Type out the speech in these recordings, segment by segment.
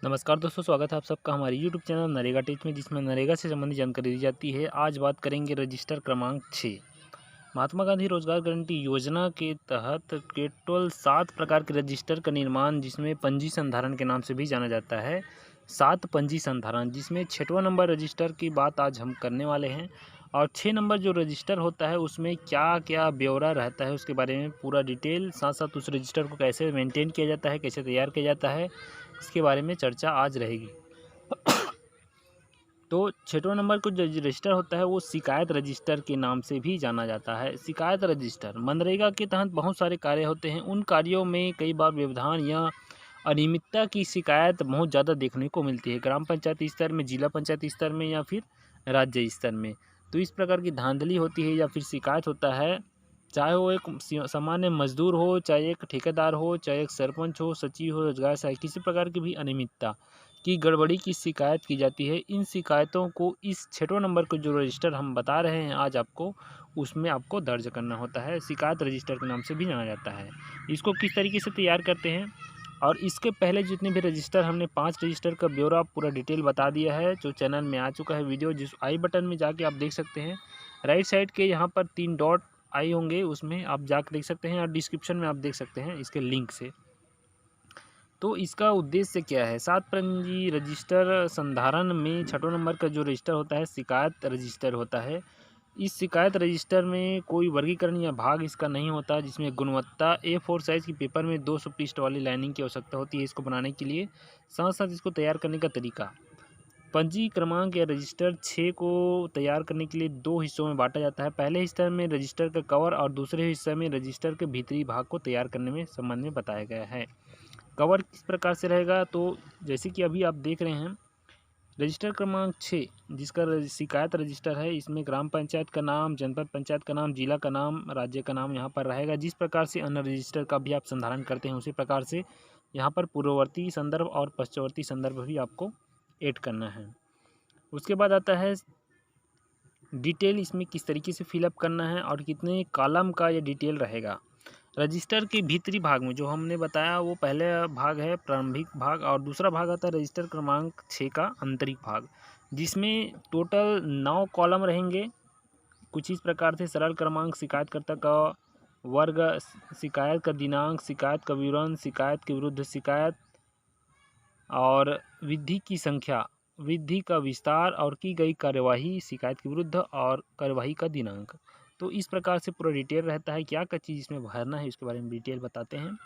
नमस्कार दोस्तों, स्वागत है आप सबका हमारे यूट्यूब चैनल नरेगा टिप्स में, जिसमें नरेगा से संबंधित जानकारी दी जाती है। आज बात करेंगे रजिस्टर क्रमांक 6। महात्मा गांधी रोजगार गारंटी योजना के तहत टोटल 7 प्रकार के रजिस्टर का निर्माण, जिसमें पंजी संधारण के नाम से भी जाना जाता है। 7 पंजी संधारण, जिसमें 6वां नंबर रजिस्टर की बात आज हम करने वाले हैं। और 6 नंबर जो रजिस्टर होता है उसमें क्या क्या ब्यौरा रहता है उसके बारे में पूरा डिटेल, साथ साथ उस रजिस्टर को कैसे मेंटेन किया जाता है, कैसे तैयार किया जाता है, इसके बारे में चर्चा आज रहेगी। तो 6वां नंबर को जो रजिस्टर होता है वो शिकायत रजिस्टर के नाम से भी जाना जाता है। शिकायत रजिस्टर मनरेगा के तहत बहुत सारे कार्य होते हैं। उन कार्यों में कई बार व्यवधान या अनियमितता की शिकायत बहुत ज़्यादा देखने को मिलती है, ग्राम पंचायत स्तर में, जिला पंचायत स्तर में या फिर राज्य स्तर में। तो इस प्रकार की धांधली होती है या फिर शिकायत होता है, चाहे वो एक सामान्य मजदूर हो, चाहे एक ठेकेदार हो, चाहे एक सरपंच हो, सचिव हो, रोजगार सहायक, किसी प्रकार की भी अनियमितता की गड़बड़ी की शिकायत की जाती है। इन शिकायतों को इस 6वां नंबर को जो रजिस्टर हम बता रहे हैं आज आपको, उसमें आपको दर्ज करना होता है। शिकायत रजिस्टर के नाम से भी जाना जाता है। इसको किस तरीके से तैयार करते हैं, और इसके पहले जितने भी रजिस्टर, हमने 5 रजिस्टर का ब्यौरा पूरा डिटेल बता दिया है, जो चैनल में आ चुका है वीडियो, जिस आई बटन में जाके आप देख सकते हैं। राइट साइड के यहाँ पर 3 डॉट आई होंगे, उसमें आप जाकर देख सकते हैं, और डिस्क्रिप्शन में आप देख सकते हैं इसके लिंक से। तो इसका उद्देश्य क्या है? 7 पंजी रजिस्टर संधारण में 6वां नंबर का जो रजिस्टर होता है शिकायत रजिस्टर होता है। इस शिकायत रजिस्टर में कोई वर्गीकरण या भाग इसका नहीं होता, जिसमें गुणवत्ता A4 साइज़ की पेपर में 200 पृष्ठ वाली लाइनिंग की आवश्यकता होती है इसको बनाने के लिए। साथ साथ इसको तैयार करने का तरीका, पंजी क्रमांक या रजिस्टर 6 को तैयार करने के लिए 2 हिस्सों में बांटा जाता है। पहले हिस्से में रजिस्टर का कवर और दूसरे हिस्से में रजिस्टर के भीतरी भाग को तैयार करने में संबंध में बताया गया है। कवर किस प्रकार से रहेगा, तो जैसे कि अभी आप देख रहे हैं, रजिस्टर क्रमांक 6 जिसका शिकायत रजिस्टर है, इसमें ग्राम पंचायत का नाम, जनपद पंचायत का नाम, जिला का नाम, राज्य का नाम यहाँ पर रहेगा। जिस प्रकार से अन्य रजिस्टर का भी आप संधारण करते हैं, उसी प्रकार से यहाँ पर पूर्ववर्ती संदर्भ और पश्चिमवर्ती संदर्भ भी आपको ऐड करना है। उसके बाद आता है डिटेल, इसमें किस तरीके से फिलअप करना है और कितने कॉलम का ये डिटेल रहेगा। रजिस्टर के भीतरी भाग में जो हमने बताया, वो पहले भाग है प्रारंभिक भाग, और दूसरा भाग आता है रजिस्टर क्रमांक 6 का आंतरिक भाग, जिसमें टोटल 9 कॉलम रहेंगे। कुछ इस प्रकार से: सरल क्रमांक, शिकायतकर्ता का वर्ग, शिकायत का दिनांक, शिकायत का विवरण, शिकायत के विरुद्ध शिकायत, और विधि की संख्या, विधि का विस्तार और की गई कार्यवाही, शिकायत के विरुद्ध और कार्यवाही का दिनांक। तो इस प्रकार से पूरा डिटेल रहता है। क्या क्या चीज़ इसमें भरना है इसके बारे में डिटेल बताते हैं।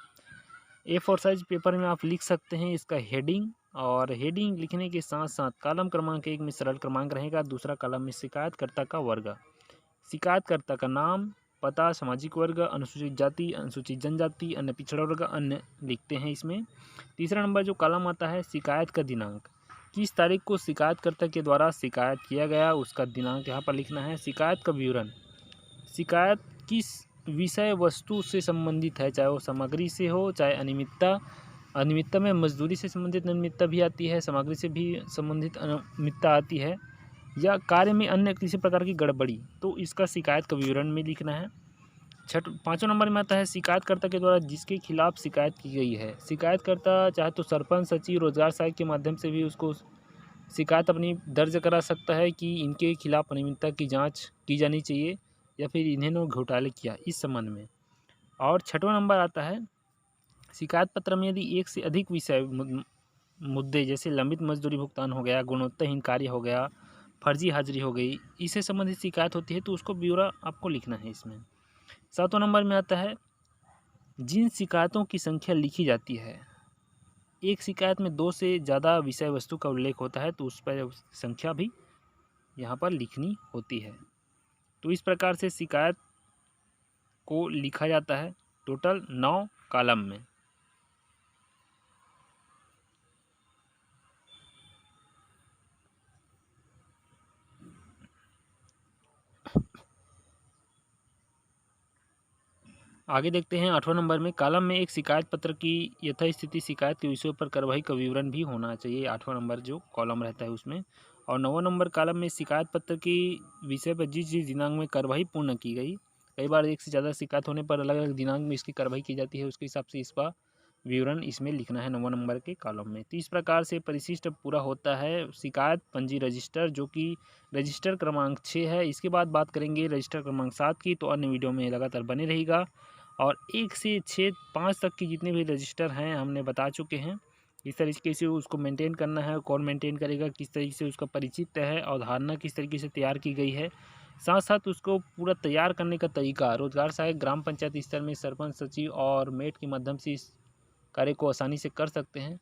A4 साइज पेपर में आप लिख सकते हैं इसका हेडिंग, और हेडिंग लिखने के साथ साथ कॉलम क्रमांक 1 में सरल क्रमांक रहेगा, दूसरा कॉलम में शिकायतकर्ता का वर्ग, शिकायतकर्ता का नाम, पता, सामाजिक वर्ग, अनुसूचित जाति, अनुसूचित जनजाति, अन्य पिछड़ा वर्ग, अन्य लिखते हैं इसमें। तीसरा नंबर जो कॉलम आता है, शिकायत का दिनांक, किस तारीख को शिकायतकर्ता के द्वारा शिकायत किया गया, उसका दिनांक यहाँ पर लिखना है। शिकायत का विवरण, शिकायत किस विषय वस्तु से संबंधित है, चाहे वो सामग्री से हो, चाहे अनियमितता, अनियमितता में मजदूरी से संबंधित अनियमितता भी आती है, सामग्री से भी संबंधित अनियमितता आती है, या कार्य में अन्य किसी प्रकार की गड़बड़ी, तो इसका शिकायत का विवरण में लिखना है। 5वां नंबर में आता है शिकायतकर्ता के द्वारा जिसके खिलाफ शिकायत की गई है। शिकायतकर्ता चाहे तो सरपंच, सचिव, रोजगार सहायक के माध्यम से भी उसको शिकायत अपनी दर्ज करा सकता है कि इनके खिलाफ अनियमितता की जांच की जानी चाहिए, या फिर इन्होंने घोटाले किया इस संबंध में। और 6वां नंबर आता है शिकायत पत्र में यदि एक से अधिक विषय मुद्दे, जैसे लंबित मजदूरी भुगतान हो गया, गुणवत्ताहीन कार्य हो गया, फर्जी हाजिरी हो गई, इससे संबंधित शिकायत होती है, तो उसको ब्यौरा आपको लिखना है इसमें। 7वां नंबर में आता है जिन शिकायतों की संख्या लिखी जाती है, एक शिकायत में 2 से ज़्यादा विषय वस्तु का उल्लेख होता है, तो उस पर संख्या भी यहाँ पर लिखनी होती है। तो इस प्रकार से शिकायत को लिखा जाता है टोटल 9 कॉलम में। आगे देखते हैं 8वां नंबर में, कॉलम में एक शिकायत पत्र की यथास्थिति, शिकायत के विषयों पर कार्रवाई का विवरण भी होना चाहिए। 8वां नंबर जो कॉलम रहता है उसमें। और 9वां नंबर कॉलम में शिकायत पत्र की विषय पर जिस जिस दिनांक में कार्रवाई पूर्ण की गई, कई बार एक से ज़्यादा शिकायत होने पर अलग अलग दिनांक में इसकी कार्रवाई की जाती है, उसके हिसाब से इसका विवरण इसमें लिखना है 9 नंबर के कॉलम में। तो इस प्रकार से परिशिष्ट पूरा होता है शिकायत पंजी रजिस्टर, जो कि रजिस्टर क्रमांक 6 है। इसके बाद बात करेंगे रजिस्टर क्रमांक 7 की, तो अन्य वीडियो में लगातार बने रहिएगा। और 1 से 6 5 तक की जितने भी रजिस्टर हैं हमने बता चुके हैं। इस तरीके से उसको मेंटेन करना है, कौन मेंटेन करेगा, किस तरीके से उसका परिचित है, अवधारणा किस तरीके से तैयार की गई है, साथ साथ उसको पूरा तैयार करने का तरीका। रोजगार सहायक ग्राम पंचायत स्तर में सरपंच, सचिव और मेट के माध्यम से इस कार्य को आसानी से कर सकते हैं।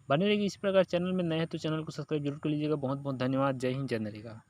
बने रहिए इस प्रकार। चैनल में नए हैं तो चैनल को सब्सक्राइब जरूर कर लीजिएगा। बहुत बहुत धन्यवाद। जय हिंद, जय नरेगा।